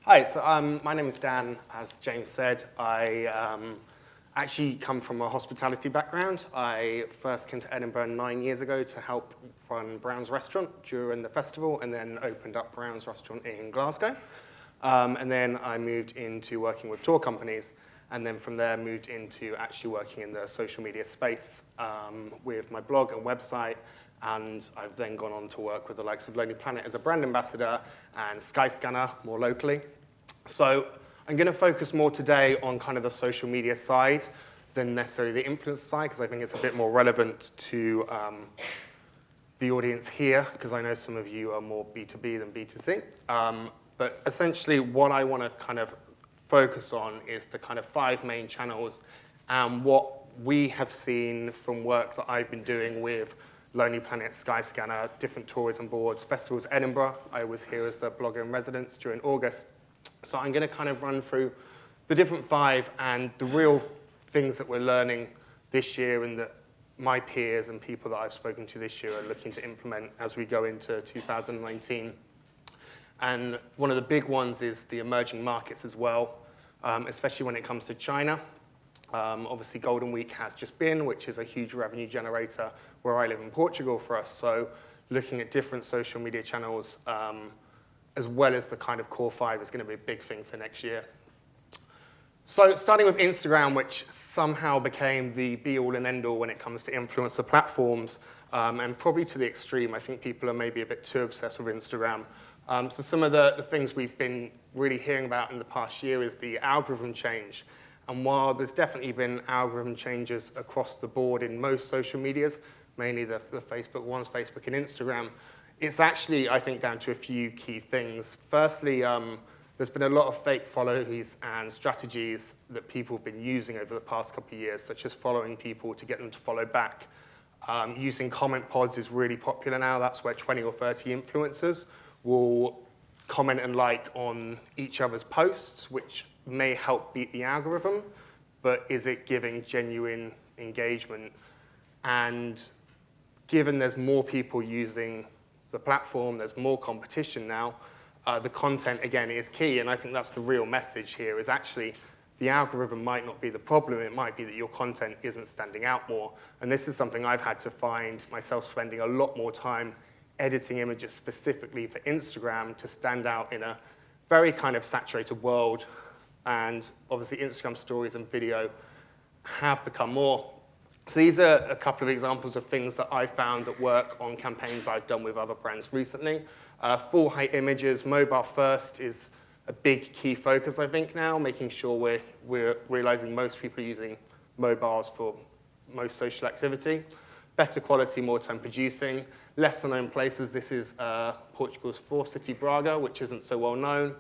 Hi, so my name is Dan. As James said, I actually come from a hospitality background. I first came to Edinburgh 9 years ago to help run Brown's Restaurant during the festival, and then opened up Brown's Restaurant in Glasgow. And then I moved into working with tour companies, and then from there moved into actually working in the social media space with my blog and website. And I've then gone on to work with the likes of Lonely Planet as a brand ambassador and Skyscanner more locally. So I'm going to focus more today on kind of the social media side than necessarily the influencer side, because I think it's a bit more relevant to the audience here, because I know some of you are more B2B than B2C. But essentially what I want to kind of focus on is the kind of 5 main channels and what we have seen from work that I've been doing with Lonely Planet, Skyscanner, different tourism boards, festivals, Edinburgh. I was here as the blogger in residence during August. So I'm going to kind of run through the different 5 and the real things that we're learning this year and that my peers and people that I've spoken to this year are looking to implement as we go into 2019. And one of the big ones is the emerging markets as well, especially when it comes to China. Obviously, Golden Week has just been, which is a huge revenue generator where I live in Portugal for us. So looking at different social media channels, as well as the kind of core 5 is going to be a big thing for next year. So starting with Instagram, which somehow became the be-all and end-all when it comes to influencer platforms, and probably to the extreme. I think people are maybe a bit too obsessed with Instagram. So some of the things we've been really hearing about in the past year is the algorithm change. And while there's definitely been algorithm changes across the board in most social medias, mainly the Facebook ones, Facebook and Instagram, it's actually, I think, down to a few key things. Firstly, there's been a lot of fake follows and strategies that people have been using over the past couple of years, such as following people to get them to follow back. Using comment pods is really popular now. That's where 20 or 30 influencers will comment and like on each other's posts, which may help beat the algorithm, but is it giving genuine engagement? And given there's more people using the platform, there's more competition now, the content, again, is key, and I think that's the real message here, is actually the algorithm might not be the problem, it might be that your content isn't standing out more. And this is something I've had to find myself spending a lot more time editing images specifically for Instagram to stand out in a very kind of saturated world. And obviously Instagram stories and video have become more. So these are a couple of examples of things that I found that work on campaigns I've done with other brands recently. Full height images, mobile first is a big key focus, I think, now, making sure we're realizing most people are using mobiles for most social activity. Better quality, more time producing. Lesser known places, this is Portugal's 4th city, Braga, which isn't so well known.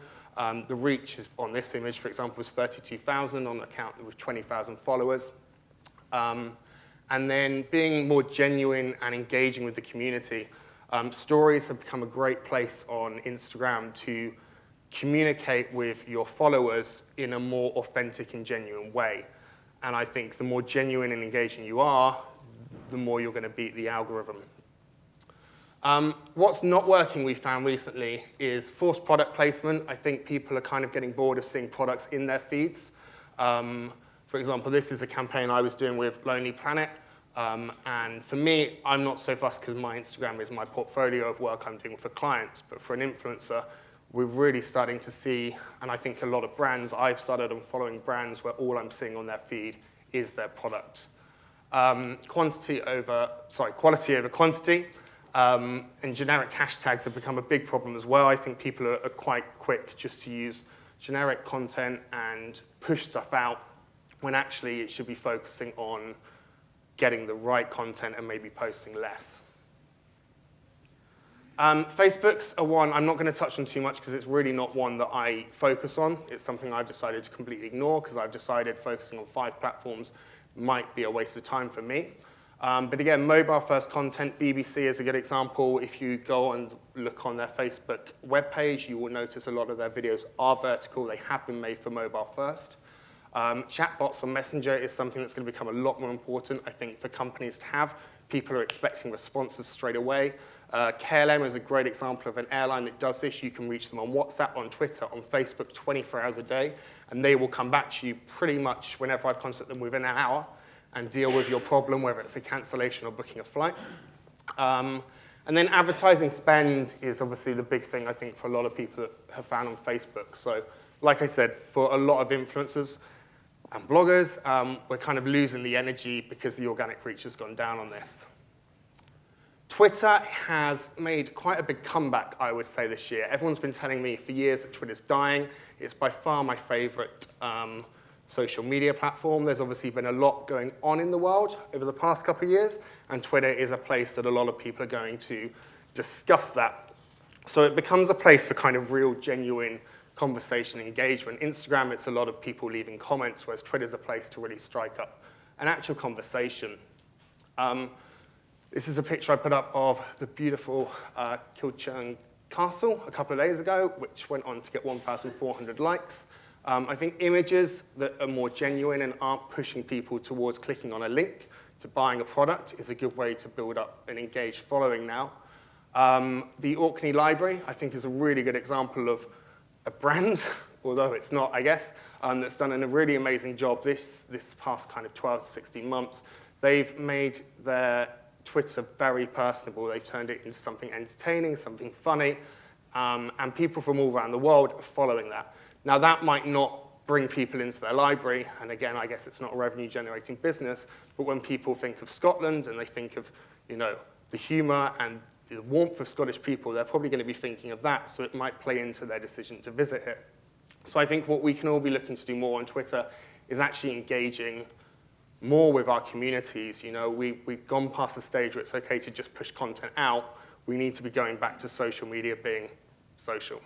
The reach is, on this image, for example, was 32,000 on an account with 20,000 followers. And then being more genuine and engaging with the community. Stories have become a great place on Instagram to communicate with your followers in a more authentic and genuine way. And I think the more genuine and engaging you are, the more you're going to beat the algorithm. What's not working, we found recently, is forced product placement. I think people are kind of getting bored of seeing products in their feeds. For example, this is a campaign I was doing with Lonely Planet. And for me, I'm not so fussed because my Instagram is my portfolio of work I'm doing for clients. But for an influencer, we're really starting to see, and I think a lot of brands, I've started on following brands where all I'm seeing on their feed is their product. Quality over quantity. And generic hashtags have become a big problem as well. I think people are quite quick just to use generic content and push stuff out, when actually it should be focusing on getting the right content and maybe posting less. Facebook's a one I'm not going to touch on too much because it's really not one that I focus on. It's something I've decided to completely ignore because I've decided focusing on 5 platforms might be a waste of time for me. But again, mobile-first content, BBC is a good example. If you go and look on their Facebook webpage, you will notice a lot of their videos are vertical. They have been made for mobile-first. Chatbots on Messenger is something that's going to become a lot more important, I think, for companies to have. People are expecting responses straight away. KLM is a great example of an airline that does this. You can reach them on WhatsApp, on Twitter, on Facebook 24 hours a day, and they will come back to you pretty much whenever I've contacted them within an hour and deal with your problem, whether it's a cancellation or booking a flight. And then advertising spend is obviously the big thing, I think, for a lot of people that have found on Facebook. So like I said, for a lot of influencers and bloggers, we're kind of losing the energy because the organic reach has gone down on this. Twitter has made quite a big comeback, I would say, this year. Everyone's been telling me for years that Twitter's dying. It's by far my favorite social media platform. There's obviously been a lot going on in the world over the past couple of years, and Twitter is a place that a lot of people are going to discuss that. So it becomes a place for kind of real, genuine conversation engagement. Instagram, it's a lot of people leaving comments, whereas Twitter's a place to really strike up an actual conversation. This is a picture I put up of the beautiful Kilchurn Castle a couple of days ago, which went on to get 1,400 likes. I think images that are more genuine and aren't pushing people towards clicking on a link to buying a product is a good way to build up an engaged following now. The Orkney Library, I think, is a really good example of a brand, although it's not, I guess, that's done a really amazing job this past kind of 12 to 16 months. They've made their Twitter very personable. They've turned it into something entertaining, something funny, and people from all around the world are following that. Now, that might not bring people into their library, and again, I guess it's not a revenue-generating business, but when people think of Scotland and they think of, you know, the humour and the warmth of Scottish people, they're probably going to be thinking of that, so it might play into their decision to visit it. So I think what we can all be looking to do more on Twitter is actually engaging more with our communities. You know, we've gone past the stage where it's okay to just push content out. We need to be going back to social media being social.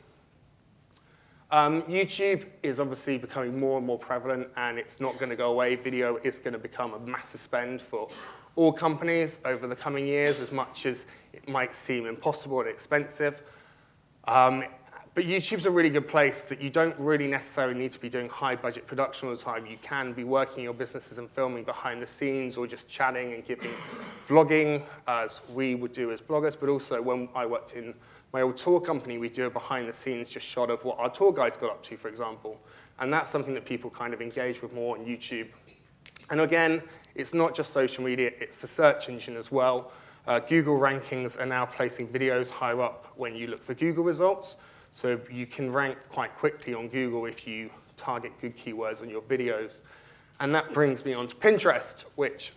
YouTube is obviously becoming more and more prevalent, and it's not going to go away. Video is going to become a massive spend for all companies over the coming years, as much as it might seem impossible and expensive. But YouTube's a really good place that you don't really necessarily need to be doing high-budget production all the time. You can be working your businesses and filming behind the scenes, or just chatting and giving vlogging, as we would do as bloggers. But also, when I worked in my old tour company, we do a behind-the-scenes just shot of what our tour guides got up to, for example. And that's something that people kind of engage with more on YouTube. And again, it's not just social media, it's the search engine as well. Google rankings are now placing videos higher up when you look for Google results. So you can rank quite quickly on Google if you target good keywords on your videos. And that brings me on to Pinterest, which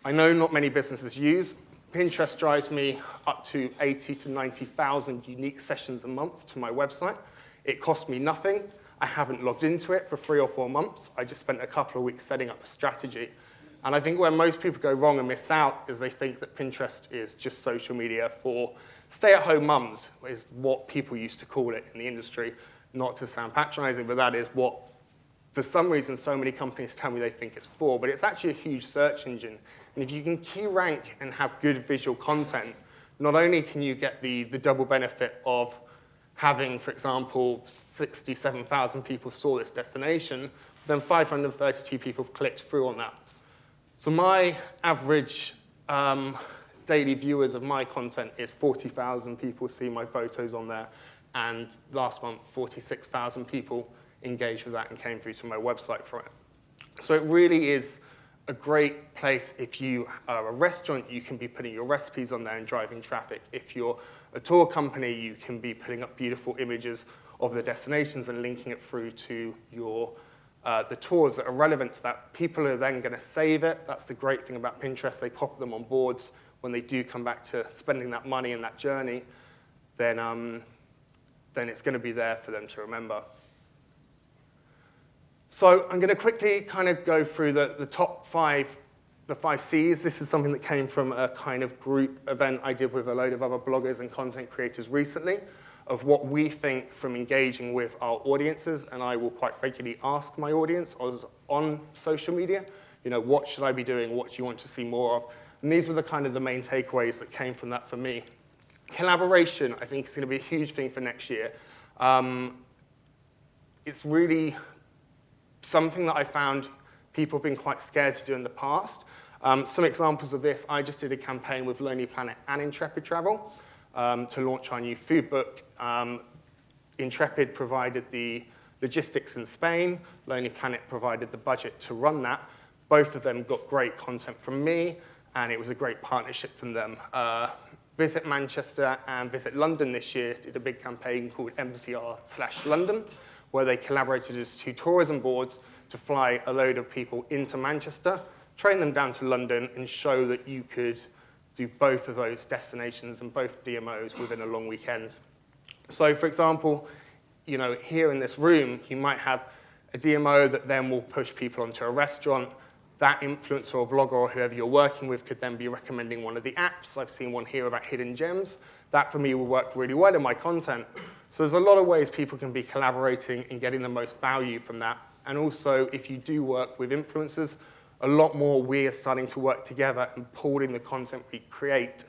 I know not many businesses use. Pinterest drives me up to 80 to 90,000 unique sessions a month to my website. It costs me nothing. I haven't logged into it for 3 or 4 months. I just spent a couple of weeks setting up a strategy. And I think where most people go wrong and miss out is they think that Pinterest is just social media for stay-at-home mums, is what people used to call it in the industry. Not to sound patronizing, but that is what, for some reason, so many companies tell me they think it's for. But it's actually a huge search engine. And if you can key rank and have good visual content, not only can you get the double benefit of having, for example, 67,000 people saw this destination, then 532 people clicked through on that. So my average daily viewers of my content is 40,000 people see my photos on there, and last month 46,000 people engaged with that and came through to my website for it. So it really is a great place. If you are a restaurant, you can be putting your recipes on there and driving traffic. If you're a tour company, you can be putting up beautiful images of the destinations and linking it through to your the tours that are relevant to that. People are then going to save it. That's the great thing about Pinterest. They pop them on boards. When they do come back to spending that money and that journey, then it's going to be there for them to remember. So I'm going to quickly kind of go through the top 5, the 5 C's. This is something that came from a kind of group event I did with a load of other bloggers and content creators recently, of what we think from engaging with our audiences. And I will quite regularly ask my audience on social media, you know, what should I be doing? What do you want to see more of? And these were the kind of the main takeaways that came from that for me. Collaboration, I think, is going to be a huge thing for next year. It's really something that I found people have been quite scared to do in the past. Some examples of this, I just did a campaign with Lonely Planet and Intrepid Travel. to launch our new food book. Intrepid provided the logistics in Spain. Lonely Planet provided the budget to run that. Both of them got great content from me, and it was a great partnership from them. Visit Manchester and Visit London this year did a big campaign called MCR/London, where they collaborated as two tourism boards to fly a load of people into Manchester, train them down to London, and show that you could do both of those destinations and both DMOs within a long weekend. So for example, here in this room, you might have a DMO that then will push people onto a restaurant. That influencer or blogger or whoever you're working with could then be recommending one of the apps. I've seen one here about hidden gems. That, for me, will work really well in my content. So there's a lot of ways people can be collaborating and getting the most value from that. And also, if you do work with influencers, a lot more we are starting to work together and pooling the content we create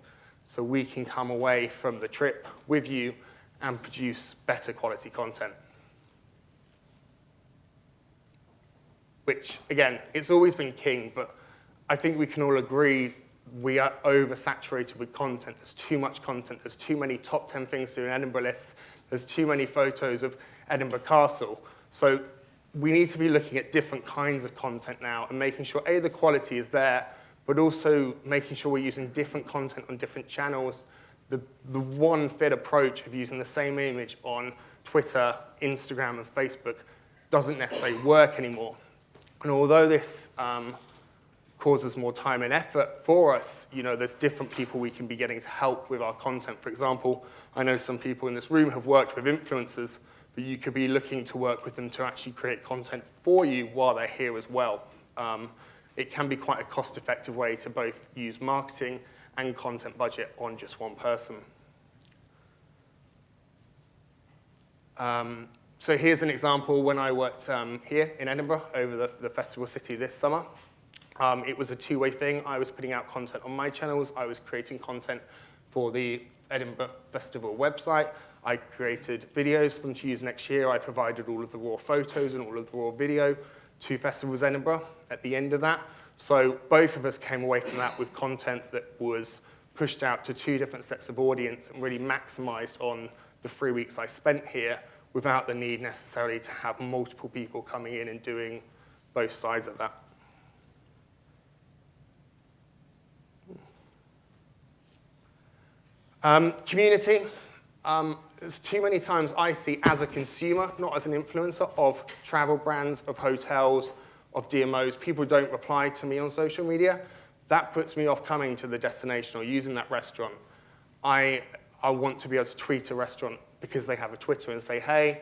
so we can come away from the trip with you and produce better quality content. Which, again, it's always been king, but I think we can all agree we are oversaturated with content. There's too much content. There's too many top 10 things to do in Edinburgh lists. There's too many photos of Edinburgh Castle. So we need to be looking at different kinds of content now and making sure, A, the quality is there, but also making sure we're using different content on different channels. The one fit approach of using the same image on Twitter, Instagram, and Facebook doesn't necessarily work anymore. And although this causes more time and effort for us, there's different people we can be getting to help with our content. For example, I know some people in this room have worked with influencers, but you could be looking to work with them to actually create content for you while they're here as well. It can be quite a cost-effective way to both use marketing and content budget on just one person. So here's an example when I worked here in Edinburgh over the Festival City this summer. It was a two-way thing. I was putting out content on my channels. I was creating content for the Edinburgh Festival website. I created videos for them to use next year. I provided all of the raw photos and all of the raw video to Festivals Edinburgh at the end of that. So both of us came away from that with content that was pushed out to two different sets of audience and really maximized on the 3 weeks I spent here without the need necessarily to have multiple people coming in and doing both sides of that. Community. There's too many times I see as a consumer, not as an influencer, of travel brands, of hotels, of DMOs, people don't reply to me on social media. That puts me off coming to the destination or using that restaurant. I want to be able to tweet a restaurant because they have a Twitter and say, hey,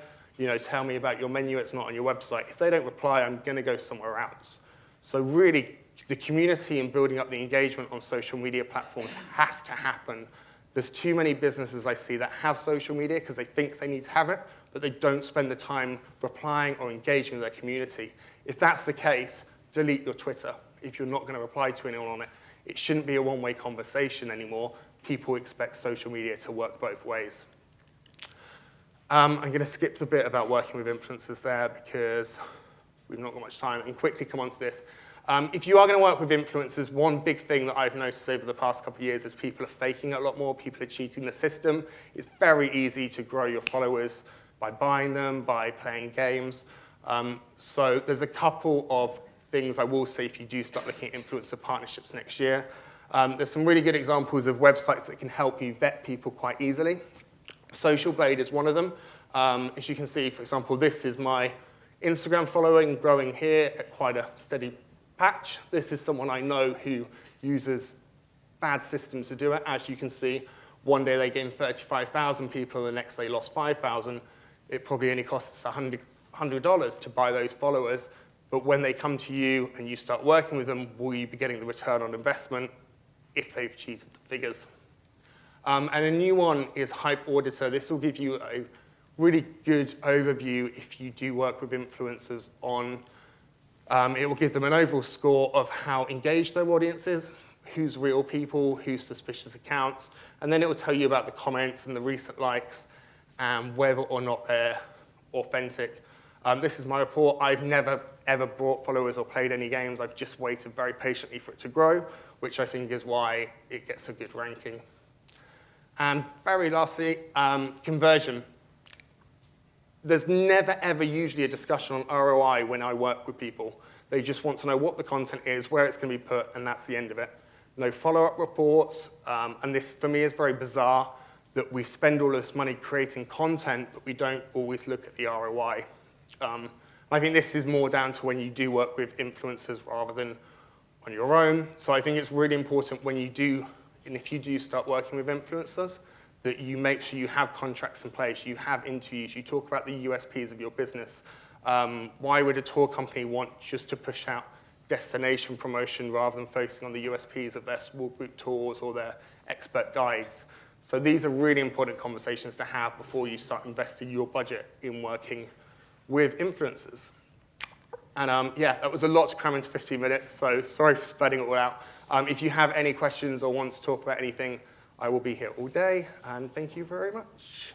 tell me about your menu, it's not on your website. If they don't reply, I'm going to go somewhere else. So really, the community and building up the engagement on social media platforms has to happen. There's too many businesses I see that have social media because they think they need to have it, but they don't spend the time replying or engaging with their community. If that's the case, delete your Twitter. If you're not going to reply to anyone on it, it shouldn't be a one-way conversation anymore. People expect social media to work both ways. I'm going to skip a bit about working with influencers there because we've not got much time, and quickly come on to this. If you are going to work with influencers, one big thing that I've noticed over the past couple of years is people are faking a lot more, people are cheating the system. It's very easy to grow your followers by buying them, by playing games. So there's a couple of things I will say if you do start looking at influencer partnerships next year. There's some really good examples of websites that can help you vet people quite easily. Social Blade is one of them. As you can see, for example, this is my Instagram following growing here at quite a steady patch. This is someone I know who uses bad systems to do it. As you can see, one day they gained 35,000 people, the next they lost 5,000. It probably only costs $100 to buy those followers. But when they come to you and you start working with them, will you be getting the return on investment if they've cheated the figures? And a new one is Hype Auditor. This will give you a really good overview if you do work with influencers on it will give them an overall score of how engaged their audience is, who's real people, who's suspicious accounts, and then it will tell you about the comments and the recent likes and whether or not they're authentic. This is my report. I've never, ever brought followers or played any games. I've just waited very patiently for it to grow, which I think is why it gets a good ranking. And very lastly, conversion. There's never, ever usually a discussion on ROI when I work with people. They just want to know what the content is, where it's going to be put, and that's the end of it. No follow-up reports, and this, for me, is very bizarre, that we spend all of this money creating content, but we don't always look at the ROI. I think this is more down to when you do work with influencers rather than on your own. So I think it's really important when you do, and if you do start working with influencers, that you make sure you have contracts in place, you have interviews, you talk about the USPs of your business. Why would a tour company want just to push out destination promotion rather than focusing on the USPs of their small group tours or their expert guides? So these are really important conversations to have before you start investing your budget in working with influencers. And yeah, that was a lot to cram into 15 minutes, so sorry for spreading it all out. If you have any questions or want to talk about anything, I will be here all day, and thank you very much.